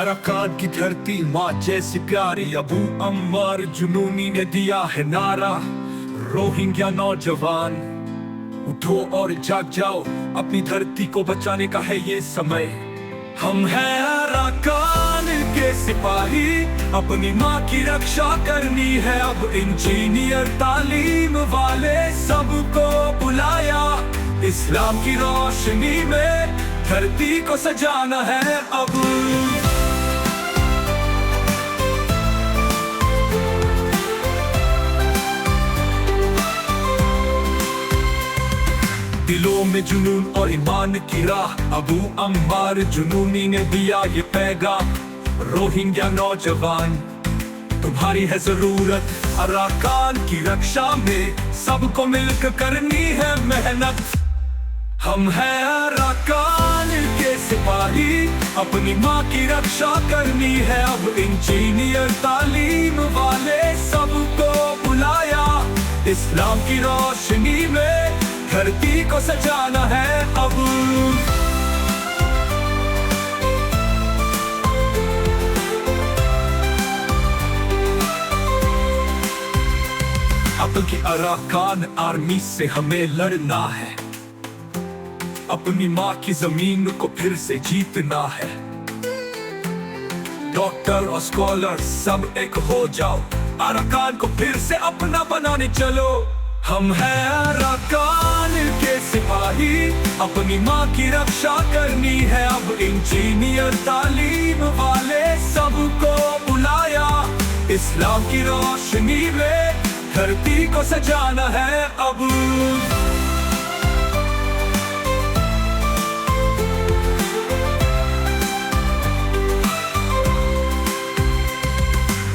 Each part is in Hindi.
अराकान की धरती माँ जैसी प्यारी, अबू अम्मार जुनूनी ने दिया है नारा। रोहिंग्या नौजवान उठो और जाग जाओ, अपनी धरती को बचाने का है ये समय। हम हैं अराकान के सिपाही, अपनी माँ की रक्षा करनी है अब। इंजीनियर तालीम वाले सबको बुलाया, इस्लाम की रोशनी में धरती को सजाना है अब। दिलों में जुनून और ईमान की राह, अबू अम्मार जुनूनी ने दिया ये पैगाम। रोहिंग्या नौजवान तुम्हारी है जरूरत, अराकान की रक्षा में सबको मिलकर करनी है मेहनत। हम हैं अराकान के सिपाही, अपनी माँ की रक्षा करनी है अब। इंजीनियर तालीम वाले सबको बुलाया, इस्लाम की रोशनी में धरती को सजाना है अब। अब की अराकान आर्मी से हमें लड़ना है, अपनी माँ की जमीन को फिर से जीतना है। डॉक्टर और स्कॉलर सब एक हो जाओ, अराकान को फिर से अपना बनाने चलो। हम हैं अराकान के सिपाही, अपनी माँ की रक्षा करनी है अब। इंजीनियर तालीम वाले सबको बुलाया, इस्लाम की रोशनी में धरती को सजाना है अब।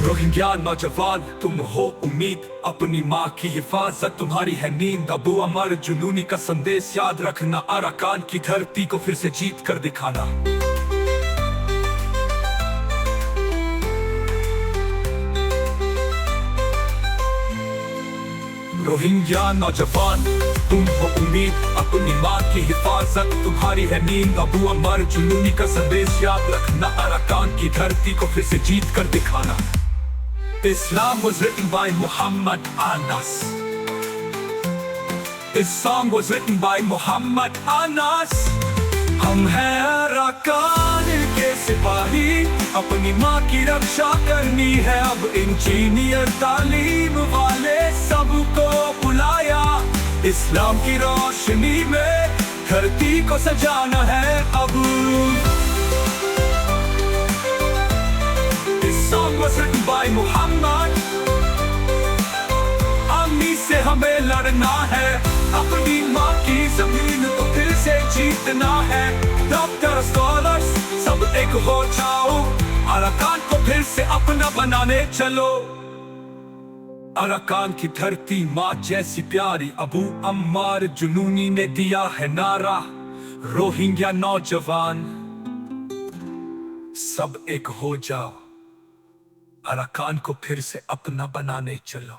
रोहिंग्या नौजवान तुम हो उम्मीद, अपनी माँ की हिफाजत तुम्हारी है नींद। अबू अमर जुनूनी का संदेश याद रखना, अराकान की धरती को फिर से जीत कर दिखाना। रोहिंग्या नौजवान तुम हो उम्मीद, अपनी माँ की हिफाजत तुम्हारी है नींद। अबू अमर जुनूनी का संदेश याद रखना, अराकान की धरती को फिर से जीत कर दिखाना। Islam was written by Muhammad Anas. This song was written by Muhammad Anas. हम हैं अराकान के सिपाही, अपनी माँ की रक्षा करनी है अब। इंजीनियर तालीम वाले सबको बुलाया, इस्लाम की रोशनी में धरती को सजाना है अब। Song was written by Muhammad. Army से हमें लड़ना है, अपनी माँ की जमीन को फिर से जीतना है। डॉक्टर स्कॉलर्स सब एक हो जाओ, अराकान को फिर से अपना बनाने चलो। अराकान की धरती माँ जैसी प्यारी, अबू अम्मार जुनूनी ने दिया है नारा। रोहिंग्या नौजवान सब एक हो जाओ, अराकान को फिर से अपना बनाने चलो।